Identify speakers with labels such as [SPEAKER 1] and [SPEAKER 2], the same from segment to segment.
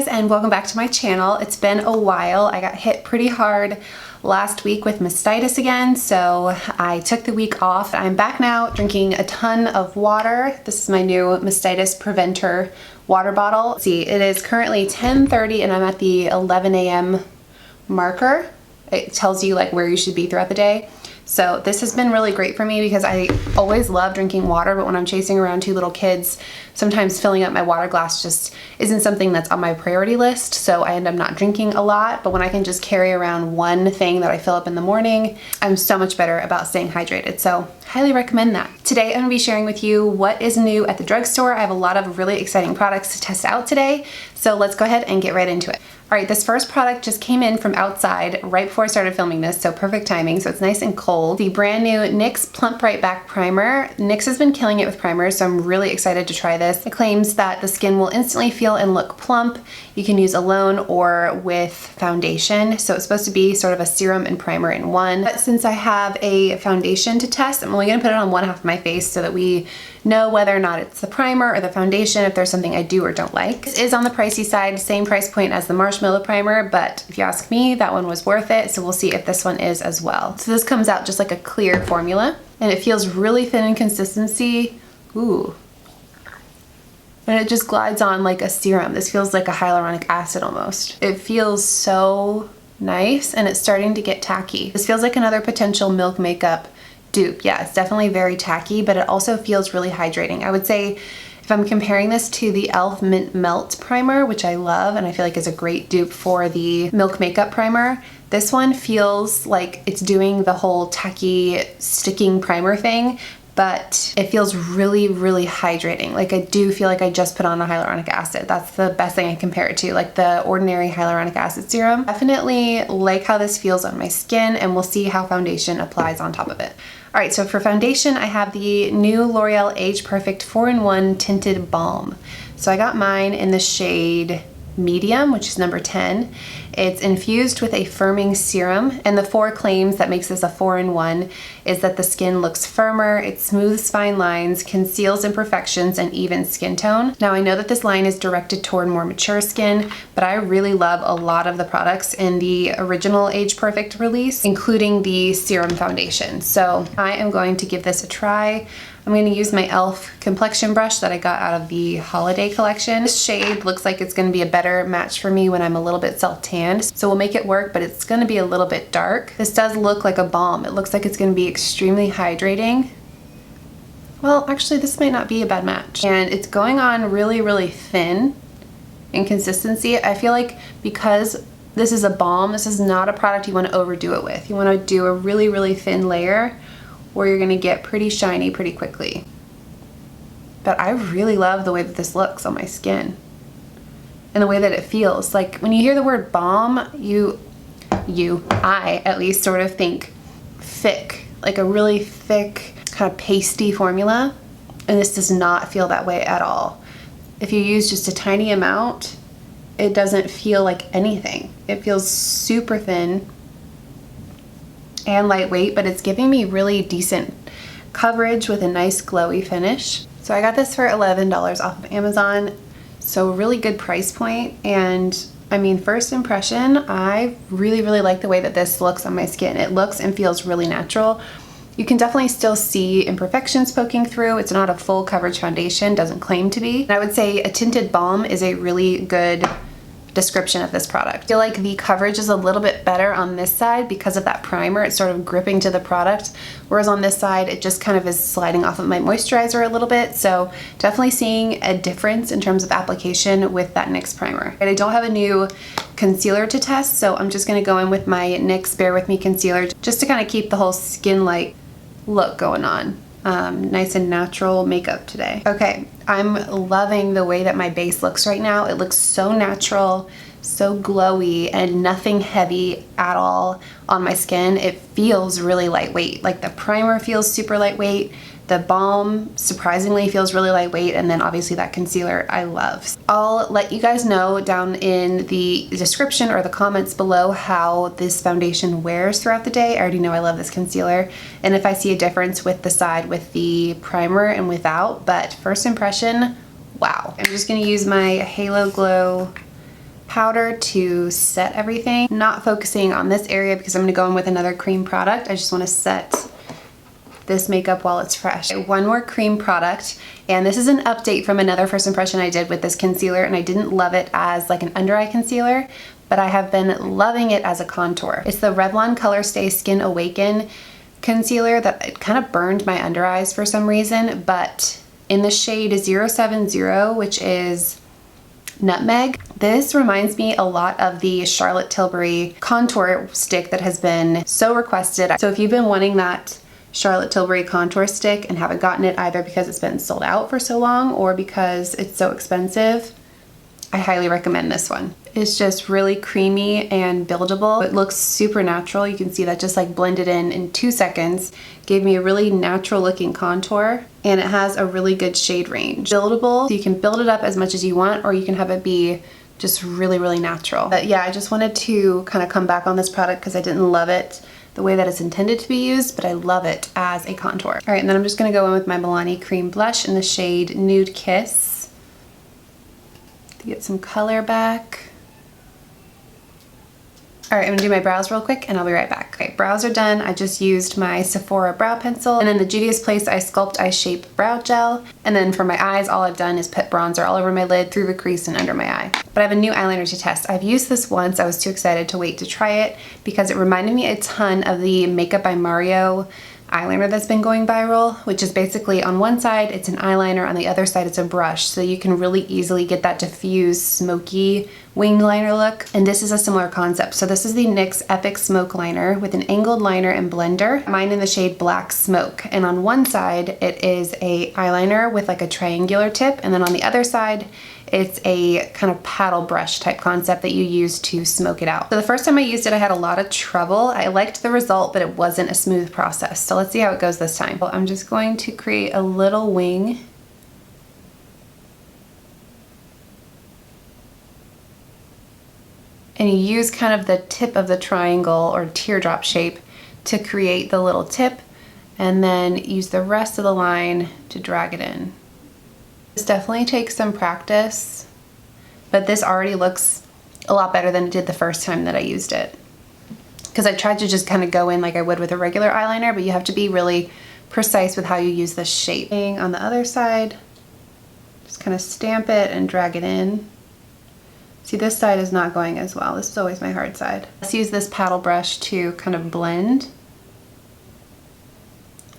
[SPEAKER 1] And welcome back to my channel. It's been a while. I got hit pretty hard last week with mastitis again, so I took the week off. I'm back now drinking a ton of water. This is my new mastitis preventer water bottle. See, it is currently 10:30 and I'm at the 11 a.m. marker. It tells you like where you should be throughout the day. So this has been really great for me because I always love drinking water, but when I'm chasing around two little kids, sometimes filling up my water glass just isn't something that's on my priority list. So I end up not drinking a lot, but when I can just carry around one thing that I fill up in the morning, I'm so much better about staying hydrated. So highly recommend that. Today I'm gonna be sharing with you what is new at the drugstore. I have a lot of really exciting products to test out today. So let's go ahead and get right into it. All right, this first product just came in from outside right before I started filming this, so perfect timing, so it's nice and cold. The brand new NYX Plump Right Back Primer. NYX has been killing it with primers, so I'm really excited to try this. It claims that the skin will instantly feel and look plump. You can use alone or with foundation, so it's supposed to be sort of a serum and primer in one. But since I have a foundation to test, I'm only gonna put it on one half of my face so that we know whether or not it's the primer or the foundation, if there's something I do or don't like. This is on the pricey side, same price point as the Marshmallow Primer, but if you ask me, that one was worth it, so we'll see if this one is as well. So this comes out just like a clear formula, and it feels really thin in consistency. Ooh. And it just glides on like a serum. This feels like a hyaluronic acid almost. It feels so nice, and it's starting to get tacky. This feels like another potential Milk Makeup dupe. Yeah, it's definitely very tacky, but it also feels really hydrating. I would say if I'm comparing this to the e.l.f. Mint Melt Primer, which I love and I feel like is a great dupe for the Milk Makeup Primer, this one feels like it's doing the whole tacky sticking primer thing, but it feels really, really hydrating. Like I do feel like I just put on a hyaluronic acid. That's the best thing I compare it to, like the ordinary hyaluronic acid serum. Definitely like how this feels on my skin, and we'll see how foundation applies on top of it. All right, so for foundation, I have the new L'Oreal Age Perfect 4-in-1 Tinted Balm. So I got mine in the shade Medium, which is number 10. It's infused with a firming serum, and the 4 claims that makes this a 4-in-1 is that the skin looks firmer, it smooths fine lines, conceals imperfections, and evens skin tone. Now I know that this line is directed toward more mature skin, but I really love a lot of the products in the original Age Perfect release, including the serum foundation. So I am going to give this a try. I'm going to use my e.l.f. complexion brush that I got out of the holiday collection. This shade looks like it's going to be a better match for me when I'm a little bit self-tanned, so we'll make it work, but it's going to be a little bit dark. This does look like a balm. It looks like it's going to be extremely hydrating. Well, actually, this might not be a bad match. And it's going on really, really thin in consistency. I feel like because this is a balm, this is not a product you want to overdo it with. You want to do a really, really thin layer where you're gonna get pretty shiny pretty quickly. But I really love the way that this looks on my skin and the way that it feels. Like when you hear the word balm, I at least sort of think thick, like a really thick kind of pasty formula, and this does not feel that way at all. If you use just a tiny amount, it doesn't feel like anything. It feels super thin and lightweight, but it's giving me really decent coverage with a nice glowy finish. So I got this for $11 off of Amazon, so really good price point. And I mean, first impression, I really, really like the way that this looks on my skin. It looks and feels really natural. You can definitely still see imperfections poking through. It's not a full coverage foundation, doesn't claim to be. And I would say a tinted balm is a really good description of this product. I feel like the coverage is a little bit better on this side because of that primer. It's sort of gripping to the product, whereas on this side it just kind of is sliding off of my moisturizer a little bit. So definitely seeing a difference in terms of application with that NYX primer. And I don't have a new concealer to test, so I'm just going to go in with my NYX Bare With Me concealer just to kind of keep the whole skin-like look going on. Nice and natural makeup today. Okay, I'm loving the way that my base looks right now. It looks so natural, so glowy, and nothing heavy at all on my skin. It feels really lightweight. Like the primer feels super lightweight. The balm surprisingly feels really lightweight, and then obviously that concealer I love. I'll let you guys know down in the description or the comments below how this foundation wears throughout the day. I already know I love this concealer, and if I see a difference with the side with the primer and without, but first impression, wow. I'm just gonna use my Halo Glow powder to set everything. Not focusing on this area because I'm gonna go in with another cream product. I just wanna set this makeup while it's fresh. One more cream product, and this is an update from another first impression I did with this concealer, and I didn't love it as like an under eye concealer, but I have been loving it as a contour. It's the Revlon ColorStay Skin Awaken concealer that it kind of burned my under eyes for some reason, but in the shade 070, which is Nutmeg. This reminds me a lot of the Charlotte Tilbury contour stick that has been so requested. So if you've been wanting that Charlotte Tilbury contour stick and haven't gotten it either because it's been sold out for so long or because it's so expensive, I highly recommend this one. It's just really creamy and buildable. It looks super natural. You can see that just like blended in 2 seconds. Gave me a really natural looking contour, and it has a really good shade range. Buildable, so you can build it up as much as you want, or you can have it be just really, really natural. But yeah, I just wanted to kind of come back on this product because I didn't love it the way that it's intended to be used, but I love it as a contour. All right, and then I'm just gonna go in with my Milani cream blush in the shade Nude Kiss to get some color back. All right, I'm gonna do my brows real quick and I'll be right back. Okay, brows are done. I just used my Sephora brow pencil, and in the Juvias Place I Sculpt Eye Shape Brow Gel. And then for my eyes, all I've done is put bronzer all over my lid, through the crease, and under my eye. But I have a new eyeliner to test. I've used this once. I was too excited to wait to try it because it reminded me a ton of the Makeup by Mario eyeliner that's been going viral, which is basically on one side it's an eyeliner, on the other side it's a brush, so you can really easily get that diffused smoky winged liner look. And this is a similar concept. So this is the NYX Epic Smoke Liner with an angled liner and blender, mine in the shade Black Smoke. And on one side it is a eyeliner with like a triangular tip, and then on the other side it's a kind of paddle brush type concept that you use to smoke it out. So the first time I used it, I had a lot of trouble. I liked the result, but it wasn't a smooth process. So let's see how it goes this time. I'm just going to create a little wing. And you use kind of the tip of the triangle or teardrop shape to create the little tip, and then use the rest of the line to drag it in. This definitely takes some practice, but this already looks a lot better than it did the first time that I used it. Because I tried to just kind of go in like I would with a regular eyeliner, but you have to be really precise with how you use the shape. On the other side, just kind of stamp it and drag it in. See, this side is not going as well. This is always my hard side. Let's use this paddle brush to kind of blend.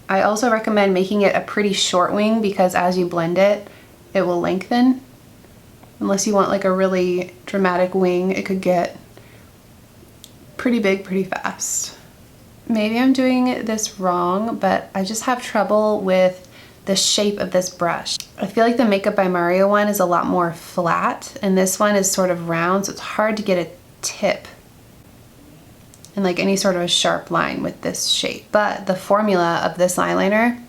[SPEAKER 1] I also recommend making it a pretty short wing because as you blend it, it will lengthen. Unless you want like a really dramatic wing, it could get pretty big pretty fast. Maybe I'm doing this wrong, but I just have trouble with the shape of this brush. I feel like the Makeup by Mario one is a lot more flat, and this one is sort of round, so it's hard to get a tip and like any sort of a sharp line with this shape. But the formula of this eyeliner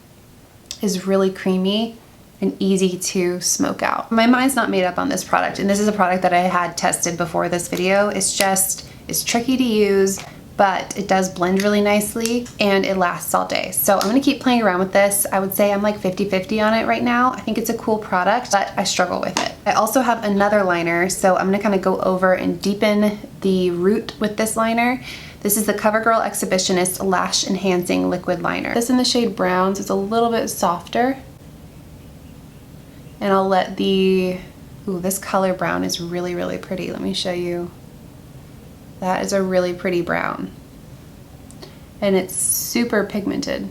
[SPEAKER 1] is really creamy and easy to smoke out. My mind's not made up on this product, and this is a product that I had tested before this video. It's tricky to use, but it does blend really nicely and it lasts all day. So I'm gonna keep playing around with this. I would say I'm like 50-50 on it right now. I think it's a cool product, but I struggle with it. I also have another liner, so I'm gonna kind of go over and deepen the root with this liner. This is the Covergirl Exhibitionist Lash Enhancing Liquid Liner. This in the shade Brown, so it's a little bit softer. And I'll let this color brown is really, really pretty. Let me show you. That is a really pretty brown. And it's super pigmented.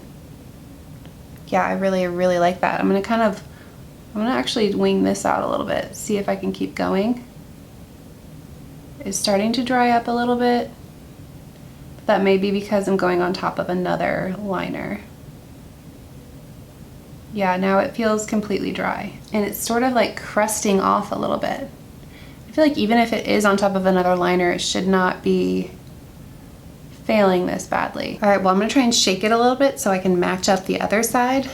[SPEAKER 1] Yeah, I really, really like that. I'm gonna actually wing this out a little bit, see if I can keep going. It's starting to dry up a little bit. That may be because I'm going on top of another liner. Yeah, now it feels completely dry. And it's sort of like crusting off a little bit. I feel like even if it is on top of another liner, it should not be failing this badly. All right, well, I'm gonna try and shake it a little bit so I can match up the other side.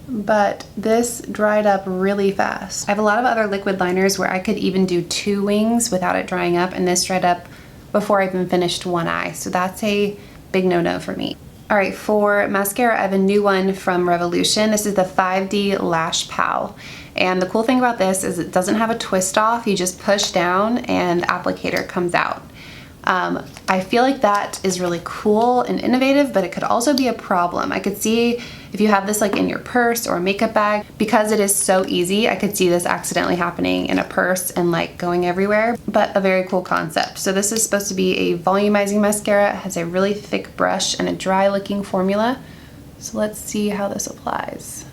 [SPEAKER 1] But this dried up really fast. I have a lot of other liquid liners where I could even do 2 wings without it drying up, and this dried up before I even finished one eye. So that's a big no-no for me. All right, for mascara, I have a new one from Revolution. This is the 5D Lash Pal. And the cool thing about this is it doesn't have a twist off. You just push down and the applicator comes out. I feel like that is really cool and innovative, but it could also be a problem. I could see if you have this like in your purse or a makeup bag, because it is so easy, I could see this accidentally happening in a purse and like going everywhere, but a very cool concept. So this is supposed to be a volumizing mascara. It has a really thick brush and a dry looking formula. So let's see how this applies.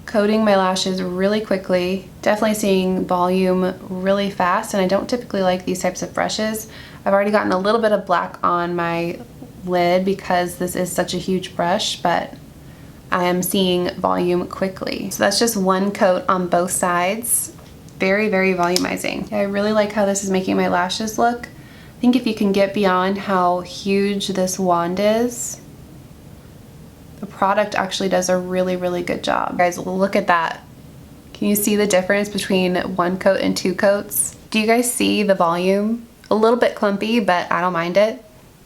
[SPEAKER 1] Coating my lashes really quickly, definitely seeing volume really fast, and I don't typically like these types of brushes. I've already gotten a little bit of black on my lid because this is such a huge brush, but I am seeing volume quickly. So that's just one coat on both sides. Very, very volumizing. I really like how this is making my lashes look. I think if you can get beyond how huge this wand is, the product actually does a really, really good job. Guys, look at that. Can you see the difference between one coat and two coats? Do you guys see the volume? A little bit clumpy, but I don't mind it.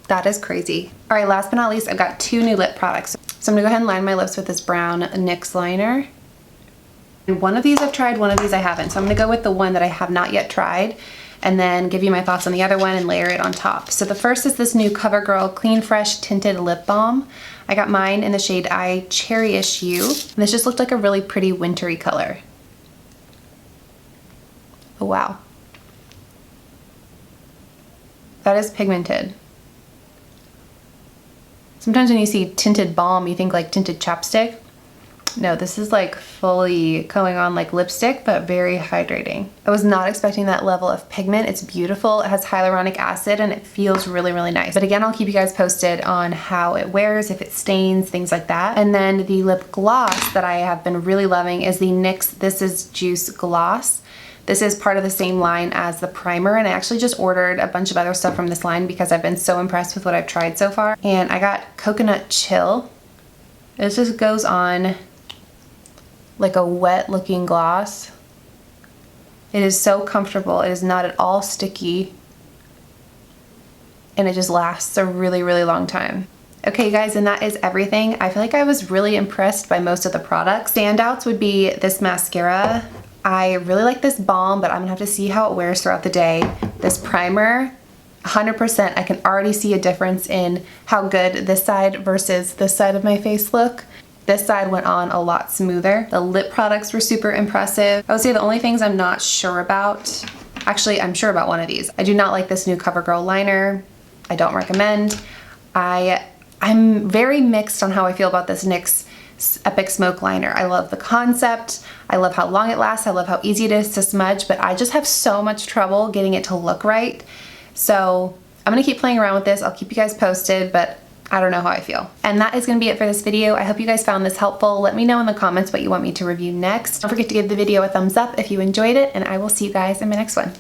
[SPEAKER 1] That is crazy. All right, last but not least, I've got two new lip products. So I'm gonna go ahead and line my lips with this brown NYX liner. And one of these I've tried, one of these I haven't. So I'm gonna go with the one that I have not yet tried and then give you my thoughts on the other one and layer it on top. So the first is this new Covergirl Clean Fresh Tinted Lip Balm. I got mine in the shade I Cherish You. And this just looked like a really pretty wintry color. Oh wow. That is pigmented. Sometimes when you see tinted balm, you think like tinted chapstick. No, this is like fully going on like lipstick, but very hydrating. I was not expecting that level of pigment. It's beautiful. It has hyaluronic acid and it feels really, really nice. But again, I'll keep you guys posted on how it wears, if it stains, things like that. And then the lip gloss that I have been really loving is the NYX This Is Juice Gloss. This is part of the same line as the primer, and I actually just ordered a bunch of other stuff from this line because I've been so impressed with what I've tried so far. And I got Coconut Chill. This just goes on like a wet looking gloss. It is so comfortable. It is not at all sticky. And it just lasts a really, really long time. Okay guys, and that is everything. I feel like I was really impressed by most of the products. Standouts would be this mascara. I really like this balm, but I'm gonna have to see how it wears throughout the day. This primer, 100%, I can already see a difference in how good this side versus this side of my face look. This side went on a lot smoother. The lip products were super impressive. I would say the only things I'm not sure about, actually I'm sure about one of these. I do not like this new CoverGirl liner. I don't recommend. I'm very mixed on how I feel about this NYX Epic Smoke Liner. I love the concept. I love how long it lasts. I love how easy it is to smudge, but I just have so much trouble getting it to look right. So I'm gonna keep playing around with this. I'll keep you guys posted, but I don't know how I feel. And that is gonna be it for this video. I hope you guys found this helpful. Let me know in the comments what you want me to review next. Don't forget to give the video a thumbs up if you enjoyed it, and I will see you guys in my next one.